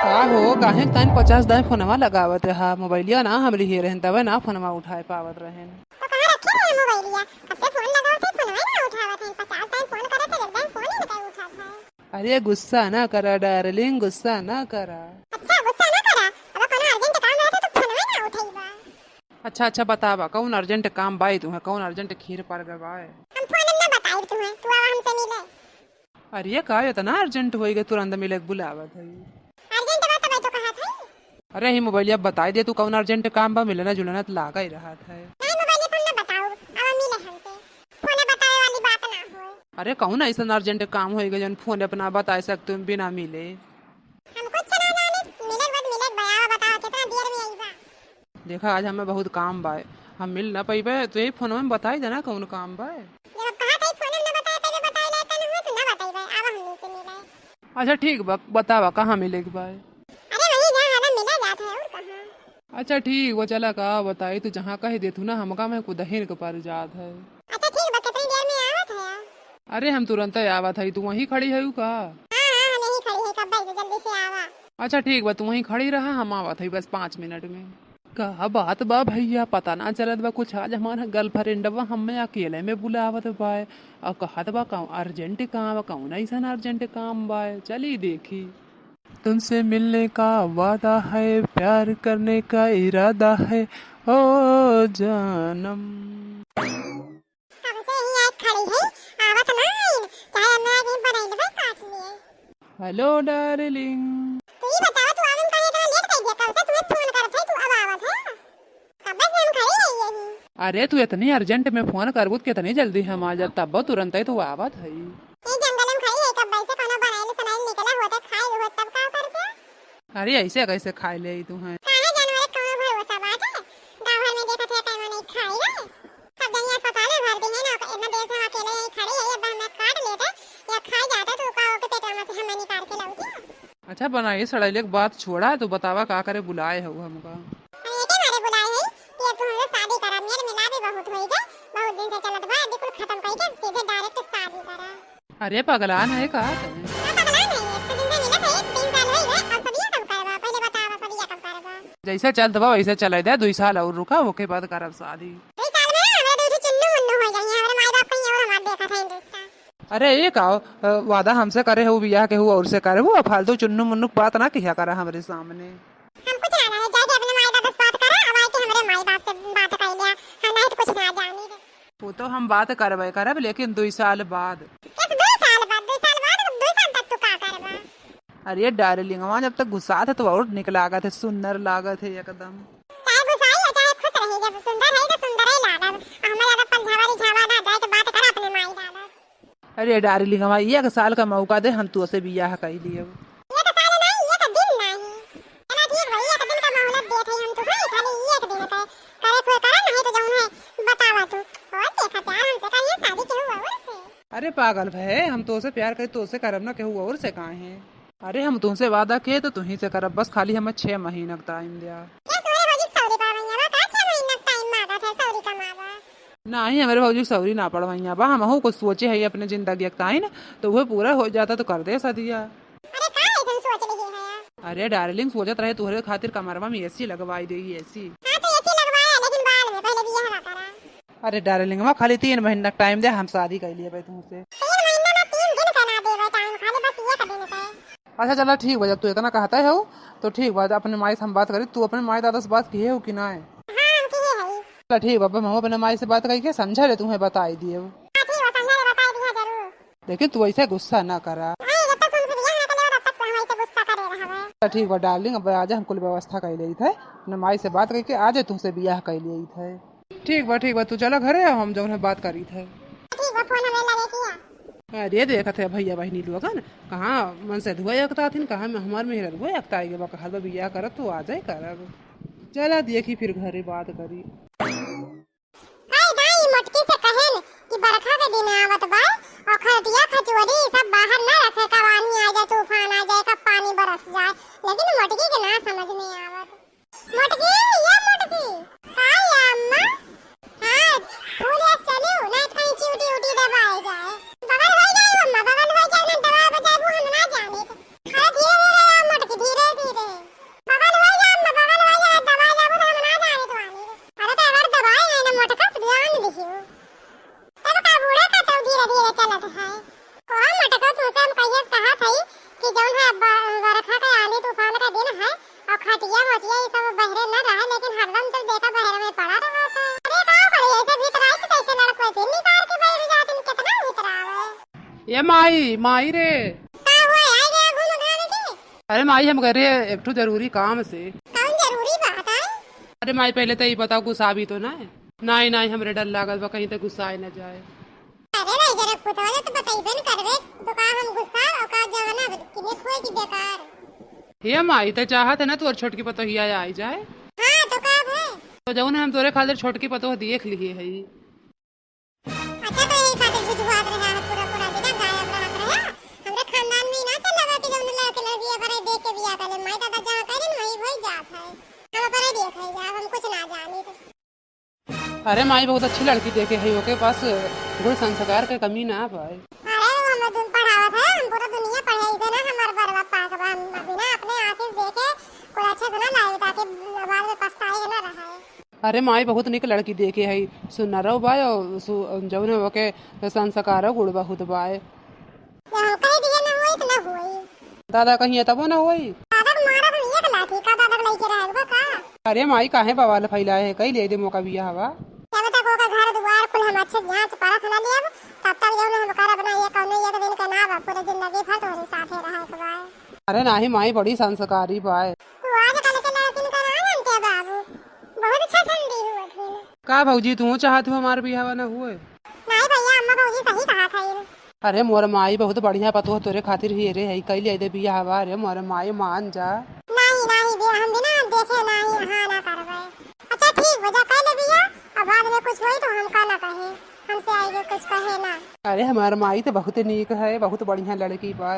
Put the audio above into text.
का हो काहे तन 50 दाई फोनवा लगावत हा मोबाइलिया ना हमरी हे रहन तब ना फोनवा उठाए पावत रहन। तो कहाँ रखे हैं मोबाइलिया? कब से फोन लगाओ थे फोन में ना उठावत है। 50 टाइम फोन करे थे एकदम फोन ही नहीं उठाता है। अरे गुस्सा ना करा डार्लिंग, गुस्सा ना करा। अच्छा गुस्सा ना करा। अब कोनो अर्जेंट काम रहता तो फोन में ना उठाईबा। अच्छा अच्छा बतावा कौन अर्जेंट काम बाई तुम्हें, कौन अर्जेंट खीर पर गवाए। हम फोन में ना बताई तुम्हें, तू आवा हमसे मिले। अरे का इतना अर्जेंट होई गए तुरंत मिले के बुलावत है। अर्जेंट बात भाई तो कहा था। अरे ही मोबाइलिया बताई दे तू कौन अर्जेंट काम बा, मिलना जुलना तो लागा ही रहा था। नहीं मोबाइल फोन ना बताओ, अब मिले हमसे। फोन बताए वाली बात ना हो। अरे कौन ऐसा अर्जेंट काम होएगा जन फोन अपना बता सकते तुम बिना मिले। हम कुछ ना जाने, मिले के बाद मिले के बयावा बताओ कितना देर में आईबा। देखा आज हमें बहुत काम बा, हम मिल ना पाइबे तो यही फोन में बताई देना कौन काम बा। जब अब कहा था फोन में ना बताए पहले बताए लेते ना हो तो ना बताई भाई आवा हमनी से मिले। अच्छा ठीक बा बतावा कहाँ मिले के बा। अरे वही जहाँ हमें मिला जाता है और कहाँ। अच्छा ठीक वो चला का बताई तू जहाँ कह दे तू ना हमका मैं कुदहीन के पर जात है। अच्छा ठीक बा कितनी देर में आवत है यार? अरे हम तुरंत ही आवत है, तू वहीं खड़ी है का। हाँ हम यहीं खड़ी है, कब भाई जल्दी से आवा। अच्छा ठीक बा तू वहीं खड़ी रहा, हम आवत है बस 5 मिनट में। का बात बा भैया पता ना चलत बा कुछ, आज हमारा गर्लफ्रेंड बा हमें अकेले में बुलावत बा और कहत बा कौन अर्जेंट काम कौन ऐसा अर्जेंट काम बा। चली देखी। तुमसे मिलने का वादा है, प्यार करने का इरादा है ओ जानम। कब से ही आज खड़ी है, आवत ना आई। चाहे हमने आज इन बनाई दे काट लिए। Hello darling. तू ही बताओ तू आवन का इतना लेट कर दिया, कब से तुम्हें फोन करत है तू अब आवत है। कब से हम खड़ी है यही। अरे तू इतनी अर्जेंट में फोन करबू कितनी जल्दी हम आ जा, तब तुरंत ही तो आवत है। ये जंगल में खड़ी है, कब से कोनो बनाई सुनाई निकला होता खाई हो तब का करके। अरे ऐसे कैसे खाई ले तू है। काहे जानवर कोनो भरोसा बात है। गांव भर में देखा थे टाइम नहीं खाई रहे। सब दुनिया अस्पताल में भर दी है ना, इतना देर से हम अकेले यहीं खड़े हैं, अब मैं काट लेता या खा जाता तो का के पेट में से हमें निकाल के लाऊं क्या। अच्छा बनाई सड़ैले के बात छोड़ा तू बतावा का करे बुलाए हो हमका। ये के मारे बुलाए है कि अब तुमसे शादी करा, मेरे मिला भी बहुत होई गए, बहुत दिन से चलत बा, अभी कुल खत्म करके सीधे डायरेक्ट शादी करा। अरे पगलान है का तने? ना पगला नहीं है, तो दिन से मिला था 3 साल हो गए, अब सदिया कब करबा, पहले बतावा सदिया कब करबा। जैसे चलत बा वैसे चले दे, 2 साल और रुका ओके बाद करब शादी। 2 साल में ना हमारे दूसरे चुन्नू मुन्नू हो जाएंगे, हमारे माई बाप कहीं और हमारे देखा था हिंदुस्तान। अरे ये का वादा हमसे करे हो बियाह के हुआ और से करे हुआ, फालतू चुन्नू मुन्नू की बात ना किया करा हमारे सामने। हम कुछ ना जाने, जाके अपने माई बाप से बात करा, अब आके हमारे माई बाप से बात कर लिया, हम नहीं तो कुछ ना जाने दे। वो तो हम बात करबे करब लेकिन 2 साल बाद। किस 2 साल बाद? 2 साल बाद 2 साल तक तू का करबा? अरे डार्लिंग वहाँ जब तक गुस्सा था तो और निकल लागत है, सुंदर लागत है एकदम। चाहे गुस्साई या चाहे खुश रही, जब सुंदर है तो सुंदर ही लागब। हमें ज्यादा पंझावारी झावा ना जाए तो बात कर अपने माई दादा। अरे डार्लिंग हमारा 1 साल का मौका दे, हम तो से बियाह कर लिए। ये तो साल नहीं, ये तो दिन नहीं। चला ठीक भाई, एक दिन का मोहलत देत है हम तो, हां खाली एक दिन का करे कोई करा नहीं तो जौन है बतावा तू। और देखा प्यार हमसे करिए शादी के हुआ उससे। अरे पागल भे, हम तो से प्यार करे तो से करब ना केहू और से काहे हैं। अरे हम तुमसे वादा किए तो तुही से करब, बस खाली हमें 6 महीना का टाइम दिया। ये सोरे भौजी सौरी पावैया बा, का 6 महीना टाइम मांगा था सौरी कमावा। नहीं हमारे भाजी सौरी ना पड़वैया बा, हम कुछ सोचे है अपने जिंदगी का टाइम, तो वह पूरा हो जाता तो कर दे सदिया। अरे का ऐसन सोच रही है? अरे डार्लिंग सोचत रहे तुहरे खातिर कमरवा में एसी लगवाई देगी एसी। हां तो ऐसी लगवाया, लेकिन बाद में पहले बियाह करा। अरे डार्लिंग वहाँ खाली 3 महीना का टाइम दे, हम शादी कर लिए भाई तुमसे। 3 महीना में 3 दिन का ना देवे टाइम, खाली बस ये दिन का। अच्छा चला ठीक बा, जब तू इतना कहता है हो तो ठीक बात अपने माई से हम बात करी, तू अपने माई दादा से बात किए हो कि ना है। हां हम की है। चला ठीक बाबा, हम अपने माई से बात करके समझा ले तुम्हें बताई दिए। हां ठीक है, समझा ले बता दिया जरूर। लेकिन तू ऐसे गुस्सा ना करा। नहीं जब तक तुमसे बियाह ना करे तब तक हमारे से गुस्सा करे रहवे। चला ठीक बा डार्लिंग, अब आज हम कुल व्यवस्था कर ली थे, अपने माई से बात करके आज तुमसे बियाह कर लिए थे। ठीक बा तू चला घरे, हम जो बात करी थे। ठीक बा, फोन हमें लगे किया। अरे देखा थे भैया बहनी लोग कहाँ मन से धुआ एकता थी, कहाँ में हमार में धुआ एकता आएगा बा, कहा बियाह करब तो आ जाए करब। चला देखी फिर घरे बात करी। हाय दाई मटकी से कहन कि बरखा के दिन आवत बा और खटिया खचोरी सब बाहर ना रखे, कवानी आ जाए तूफान आ जाए कब पानी बरस जाए, लेकिन मटकी के ना समझ में आवत। मटकी ये मटकी हाय अम्मा। हां फूल चलो ना कहीं चिउटी उटी दबाए जाए, बगल भाई जाए अम्मा, बगल भाई जाए ना दबा बजाए वो हम ना जाने। खा धीरे धीरे मटकी धीरे धीरे। बरखा का आंधी तूफान का दिन है और खटिया मचिया ये सब बहरे न रहा, लेकिन हरदम जब देखा बहरे में पड़ा रहा था। अरे का करे ऐसे भीतर आई तो कैसे लड़कों फिर निकाल के बैठ जाते हैं, कितना भीतर आवे। ये माई माई रे, का हुआ आई गया घूम घाम के? अरे माई हम करे एक ठो जरूरी काम से। कौन जरूरी बात है? अरे माई पहले तो ये बताओ गुस्सा भी तो ना है? नहीं नहीं हमरे डर लागल बा कहीं तो गुस्सा आए न जाए। अरे नहीं जरा पुतवा तो बताइबे न करबे तो का हम गुस्सा और का जवाना किने खोए की बेकार। ये माई तो चाहत है ना तोर छोटकी पतोहिया आई जाए, हां तो का है? तो जौन हम तोरे खातिर छोटकी पतोह देख लिए है। अच्छा तो यही खातिर जुजुआत रहा है पूरा पूरा दिन गायब रहत रहा। हमरे खानदान में ना चल लगा कि जौन लड़के लड़की पर देख के बियाह करे, माई दादा जहां करे न वही वही जात है। हम पर देख है जा, हम कुछ ना जानी तो। अरे माई बहुत अच्छी लड़की देखे है, ओके पास गुण संस्कार के कमी ना पाए। अरे हम तुम पढ़ावत है, हम पूरा दुनिया पढ़े इसे ना हमार बरवा पाक बा, हम बिना अपने आंखें देखे कोई अच्छे से ना लाए ताकि बाद में पछताए ना रहा है। अरे माई बहुत निक लड़की देखे है, सुनरो बा और जौन ओके संस्कार गुण बहुत बाए। हम कह दिए ना होई तो ना होई। दादा कहीं तबो ना होई। दादा मारा हम एक लाठी का दादा लेके रहबो का? अरे माई काहे बवाल फैलाए है, कई ले दे मौका बिया हवा। जब तक ओका घर द्वार कुल हम अच्छे जांच परख ना लेब तब तक जौन हम कर बना ये कौनो एक दिन के ना बा, पूरे जिंदगी भर तोरे साथे रहे के बा। अरे नाही माई बड़ी संस्कारी बाए। तू आज कल के लड़किन का ना जानते बाबू, बहुत अच्छा ठंडी हुआ थी। का भौजी तू चाहत हो हमार बिया हवा ना हुए? नहीं भैया अम्मा भौजी सही कहा था ये। अरे मोर माई बहुत बढ़िया पतो तोरे खातिर ही रे है, कई ले दे बिया हवा। अरे मोर माई मान जा। नहीं नहीं बे हम बिना देखे नहीं हां ना करबे। अच्छा ठीक वजह कह ले भैया, अब बाद में कुछ होई तो हम का ना कहे, हमसे आएगे कुछ कहे ना। अरे हमार माई तो बहुत नीक है, बहुत बढ़िया लड़की बा।